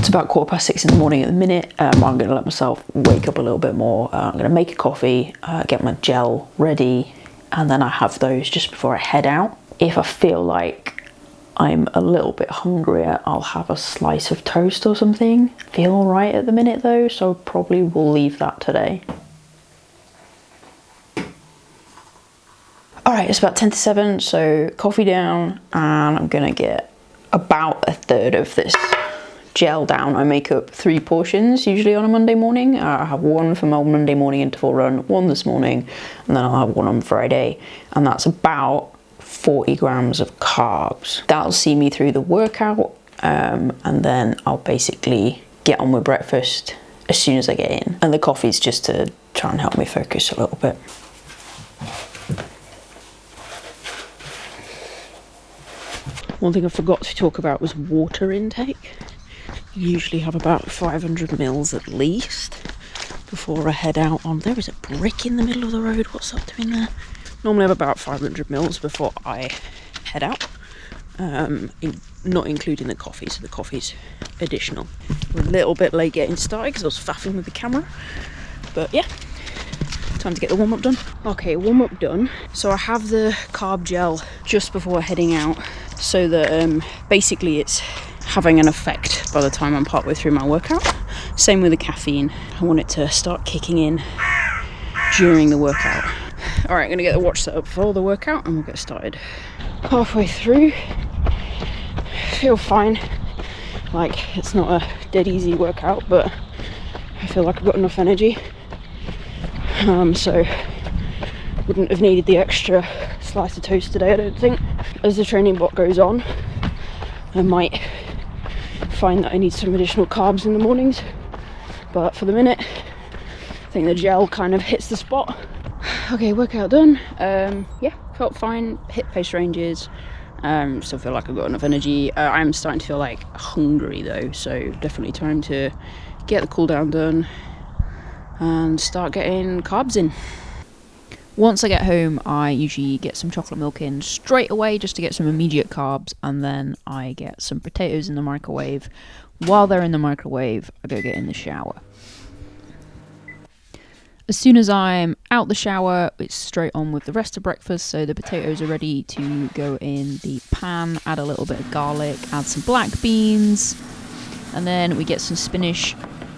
It's about 6:15 in the morning at the minute. I'm going to let myself wake up a little bit more. I'm going to make a coffee, get my gel ready, and then I have those just before I head out. If I feel like I'm a little bit hungrier, I'll have a slice of toast or something. Feel alright at the minute though, so probably will leave that today. Alright, it's about 10 to 7, so coffee down, and I'm gonna get about a third of this gel down. I make up 3 portions usually on a Monday morning. I have one for my Monday morning interval run, one this morning, and then I'll have one on Friday, and that's about 40 grams of carbs. That'll see me through the workout, and then I'll basically get on with breakfast as soon as I get in. And the coffee's just to try and help me focus a little bit. One thing I forgot to talk about was water intake. Usually have about 500 mils at least before I head out on. There is a brick in the middle of the road. What's that doing there? Normally have about 500 mils before I head out, not including the coffee, so the coffee's additional. We're a little bit late getting started because I was faffing with the camera, but yeah, time to get the warm-up done. Okay, warm-up done. So I have the carb gel just before heading out, so that basically it's having an effect by the time I'm partway through my workout. Same with the caffeine. I want it to start kicking in during the workout. Alright, I'm gonna get the watch set up for the workout and we'll get started. Halfway through, feel fine. Like, it's not a dead easy workout, but I feel like I've got enough energy. So wouldn't have needed the extra slice of toast today, I don't think. As the training block goes on, I might find that I need some additional carbs in the mornings, but for the minute I think the gel kind of hits the spot. Okay, workout done. Yeah, felt fine, hit pace ranges, still feel like I've got enough energy. I'm starting to feel like hungry though, so definitely time to get the cool down done and start getting carbs in. Once I get home, I usually get some chocolate milk in straight away just to get some immediate carbs, and then I get some potatoes in the microwave. While they're in the microwave, I go get in the shower. As soon as I'm out the shower, it's straight on with the rest of breakfast, so the potatoes are ready to go in the pan, add a little bit of garlic, add some black beans, and then we get some spinach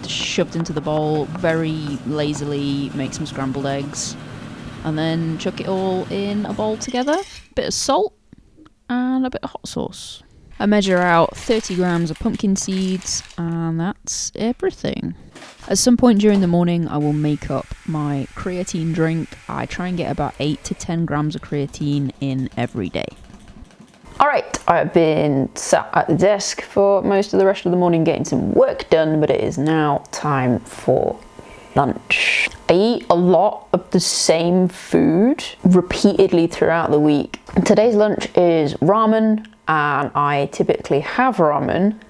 shoved into the bowl, very lazily make some scrambled eggs. And then chuck it all in a bowl together, bit of salt and a bit of hot sauce. I measure out 30 grams of pumpkin seeds, and that's everything. At some point during the morning, I will make up my creatine drink. I try and get about 8 to 10 grams of creatine in every day. Alright, I've been sat at the desk for most of the rest of the morning getting some work done, but it is now time for lunch. I eat a lot of the same food repeatedly throughout the week. Today's lunch is ramen, and I typically have ramen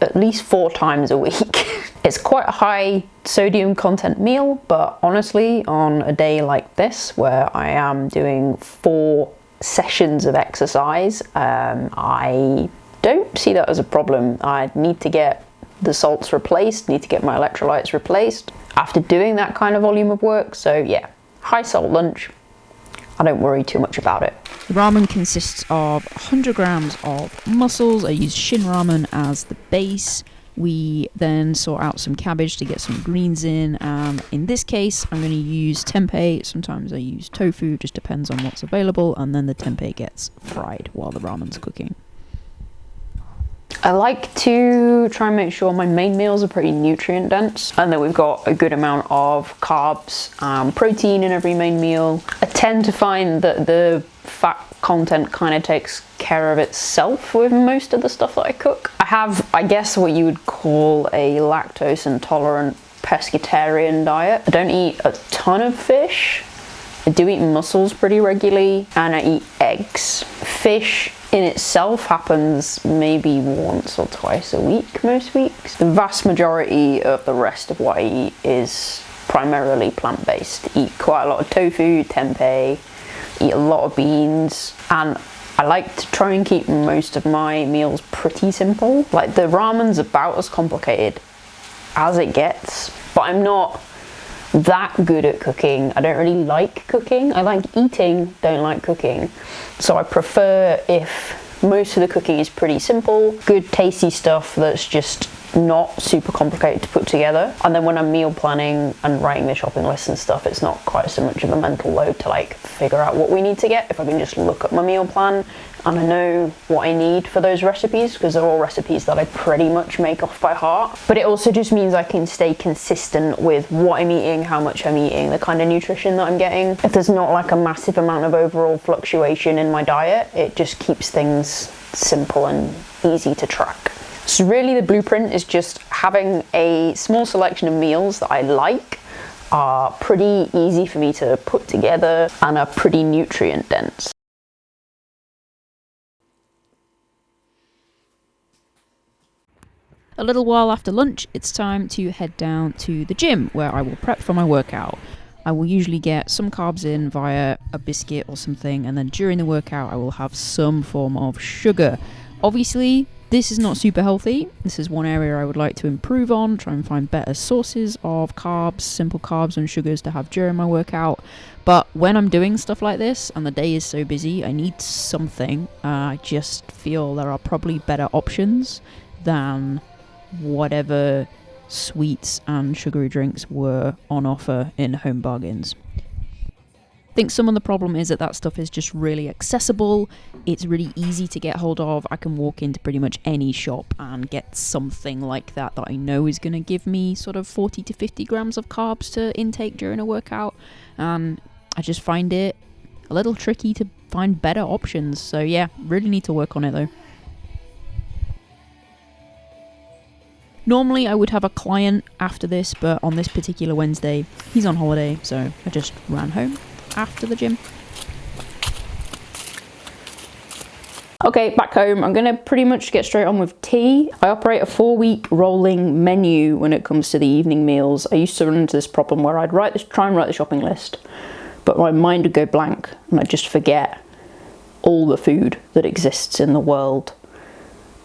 at least 4 times a week. It's quite a high sodium content meal, but honestly, on a day like this where I am doing 4 sessions of exercise, I don't see that as a problem. I need to get the salts replaced, need to get my electrolytes replaced after doing that kind of volume of work. So yeah, high salt lunch, I don't worry too much about it. The ramen consists of 100 grams of mussels. I use Shin Ramen as the base. We then sort out some cabbage to get some greens in, and in this case I'm going to use tempeh. Sometimes I use tofu, just depends on what's available, and then the tempeh gets fried while the ramen's cooking. I like to try and make sure my main meals are pretty nutrient dense and that we've got a good amount of carbs, protein in every main meal. I tend to find that the fat content kind of takes care of itself with most of the stuff that I cook. I have, I guess, what you would call a lactose intolerant pescatarian diet. I don't eat a ton of fish. I do eat mussels pretty regularly, and I eat eggs. Fish in itself happens maybe once or twice a week most weeks. The vast majority of the rest of what I eat is primarily plant-based. Eat quite a lot of tofu, tempeh, eat a lot of beans, and I like to try and keep most of my meals pretty simple. Like the ramen's about as complicated as it gets, but I'm not that good at cooking. I don't really like cooking. I like eating, don't like cooking. So I prefer if most of the cooking is pretty simple, good tasty stuff that's just not super complicated to put together. And then when I'm meal planning and writing the shopping list and stuff, it's not quite so much of a mental load to like figure out what we need to get. If I can just look at my meal plan and I know what I need for those recipes, because they're all recipes that I pretty much make off by heart. But it also just means I can stay consistent with what I'm eating, how much I'm eating, the kind of nutrition that I'm getting. If there's not like a massive amount of overall fluctuation in my diet, it just keeps things simple and easy to track. So really the blueprint is just having a small selection of meals that I like, are pretty easy for me to put together, and are pretty nutrient dense. A little while after lunch, it's time to head down to the gym where I will prep for my workout. I will usually get some carbs in via a biscuit or something, and then during the workout I will have some form of sugar. Obviously, this is not super healthy. This is one area I would like to improve on, try and find better sources of carbs, simple carbs and sugars to have during my workout. But when I'm doing stuff like this and the day is so busy, I need something. I just feel there are probably better options than whatever sweets and sugary drinks were on offer in Home Bargains. I think some of the problem is that stuff is just really accessible. It's really easy to get hold of. I can walk into pretty much any shop and get something like that I know is going to give me sort of 40 to 50 grams of carbs to intake during a workout. And I just find it a little tricky to find better options. So yeah, really need to work on it though. Normally I would have a client after this, but on this particular Wednesday, he's on holiday, so I just ran home after the gym. Okay, back home. I'm gonna pretty much get straight on with tea. I operate a 4-week rolling menu when it comes to the evening meals. I used to run into this problem where I'd try and write the shopping list, but my mind would go blank and I'd just forget all the food that exists in the world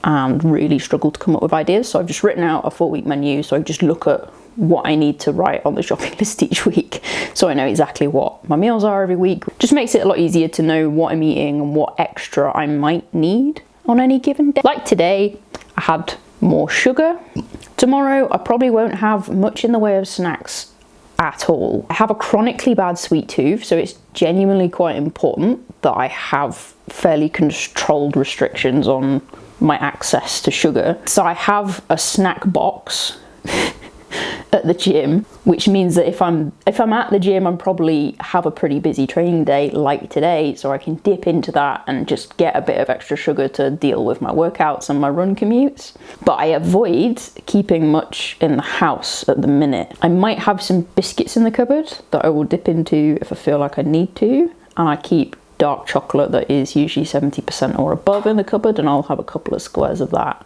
and really struggle to come up with ideas. So I've just written out a 4-week menu, so I just look at what I need to write on the shopping list each week, so I know exactly what my meals are every week. Just makes it a lot easier to know what I'm eating and what extra I might need on any given day. Like today, I had more sugar. Tomorrow, I probably won't have much in the way of snacks at all. I have a chronically bad sweet tooth, so it's genuinely quite important that I have fairly controlled restrictions on my access to sugar. So I have a snack box at the gym, which means that if I'm at the gym, I'm probably have a pretty busy training day like today, so I can dip into that and just get a bit of extra sugar to deal with my workouts and my run commutes. But I avoid keeping much in the house at the minute. I might have some biscuits in the cupboard that I will dip into if I feel like I need to, and I keep dark chocolate that is usually 70% or above in the cupboard, and I'll have a couple of squares of that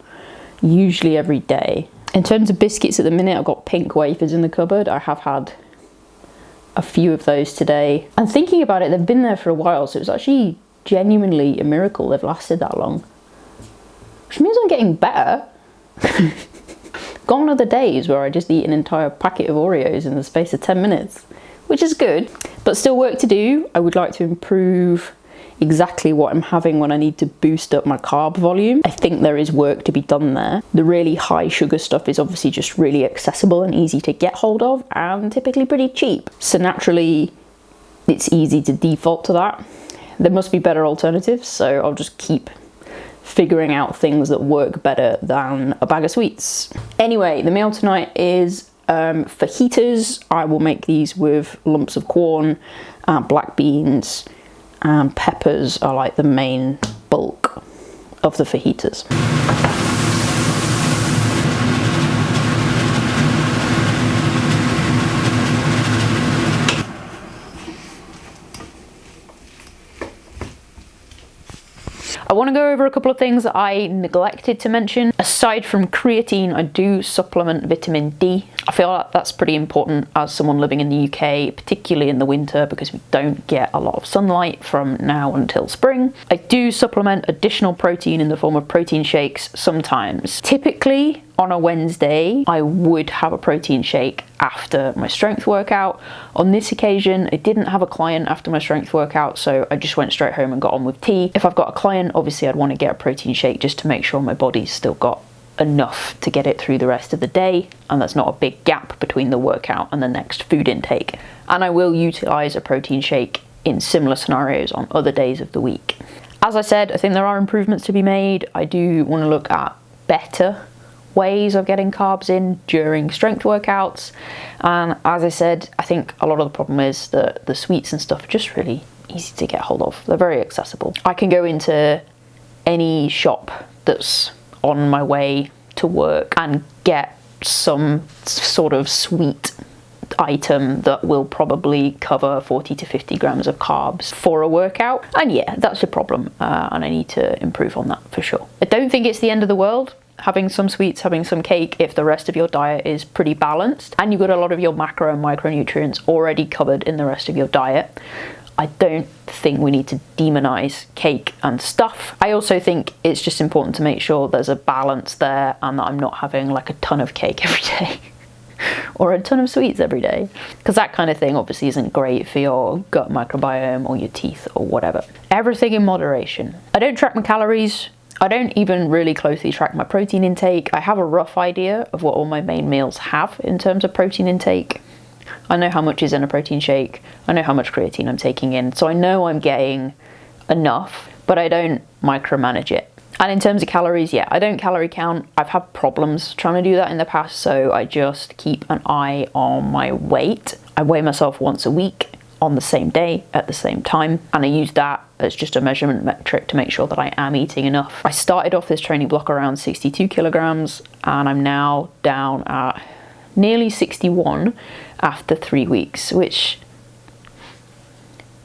usually every day. In terms of biscuits at the minute, I've got pink wafers in the cupboard. I have had a few of those today. And thinking about it, they've been there for a while, so it's actually genuinely a miracle they've lasted that long. Which means I'm getting better. Gone are the days where I just eat an entire packet of Oreos in the space of 10 minutes, which is good, but still work to do. I would like to improve exactly what I'm having when I need to boost up my carb volume. I think there is work to be done there. The really high sugar stuff is obviously just really accessible and easy to get hold of, and typically pretty cheap. So naturally, it's easy to default to that. There must be better alternatives, so I'll just keep figuring out things that work better than a bag of sweets. Anyway, the meal tonight is fajitas. I will make these with lumps of corn, black beans, and peppers are like the main bulk of the fajitas. I want to go over a couple of things that I neglected to mention. Aside from creatine, I do supplement vitamin D. I feel like that's pretty important as someone living in the UK, particularly in the winter, because we don't get a lot of sunlight from now until spring. I do supplement additional protein in the form of protein shakes sometimes. Typically, on a Wednesday, I would have a protein shake after my strength workout. On this occasion, I didn't have a client after my strength workout, so I just went straight home and got on with tea. If I've got a client, obviously I'd want to get a protein shake just to make sure my body's still got enough to get it through the rest of the day, and there's not a big gap between the workout and the next food intake. And I will utilize a protein shake in similar scenarios on other days of the week. As I said, I think there are improvements to be made. I do want to look at better ways of getting carbs in during strength workouts, and as I said, I think a lot of the problem is that the sweets and stuff are just really easy to get hold of. They're very accessible. I can go into any shop that's on my way to work and get some sort of sweet item that will probably cover 40 to 50 grams of carbs for a workout, and yeah, that's a problem, and I need to improve on that for sure. I don't think it's the end of the world having some sweets, having some cake, if the rest of your diet is pretty balanced and you've got a lot of your macro and micronutrients already covered in the rest of your diet. I don't think we need to demonize cake and stuff. I also think it's just important to make sure there's a balance there and that I'm not having like a ton of cake every day or a ton of sweets every day, because that kind of thing obviously isn't great for your gut microbiome or your teeth or whatever. Everything in moderation. I don't track my calories. I don't even really closely track my protein intake. I have a rough idea of what all my main meals have in terms of protein intake. I know how much is in a protein shake. I know how much creatine I'm taking in. So I know I'm getting enough, but I don't micromanage it. And in terms of calories, yeah, I don't calorie count. I've had problems trying to do that in the past, so I just keep an eye on my weight. I weigh myself once a week on the same day at the same time, and I use that as just a measurement metric to make sure that I am eating enough. I started off this training block around 62 kilograms and I'm now down at nearly 61 after 3 weeks, which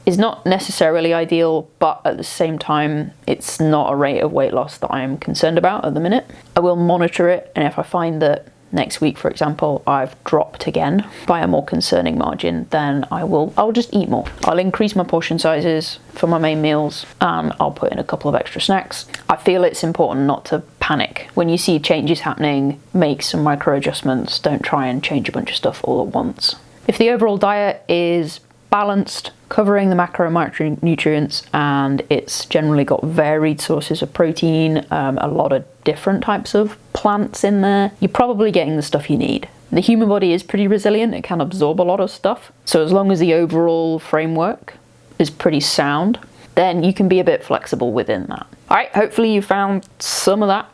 is not necessarily ideal, but at the same time it's not a rate of weight loss that I am concerned about at the minute. I will monitor it, and if I find that next week, for example, I've dropped again by a more concerning margin, then I'll just eat more. I'll increase my portion sizes for my main meals and I'll put in a couple of extra snacks. I feel it's important not to panic. When you see changes happening, make some micro adjustments. Don't try and change a bunch of stuff all at once. If the overall diet is balanced, covering the macro and micronutrients, and it's generally got varied sources of protein, a lot of different types of plants in there, you're probably getting the stuff you need. The human body is pretty resilient, it can absorb a lot of stuff, so as long as the overall framework is pretty sound, then you can be a bit flexible within that. Alright, hopefully you found some of that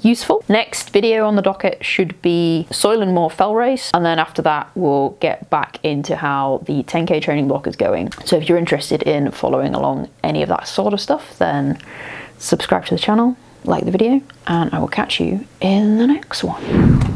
useful. Next video on the docket should be Soylent Moor Fell Race, and then after that we'll get back into how the 10k training block is going. So if you're interested in following along any of that sort of stuff, then subscribe to the channel, like the video, and I will catch you in the next one.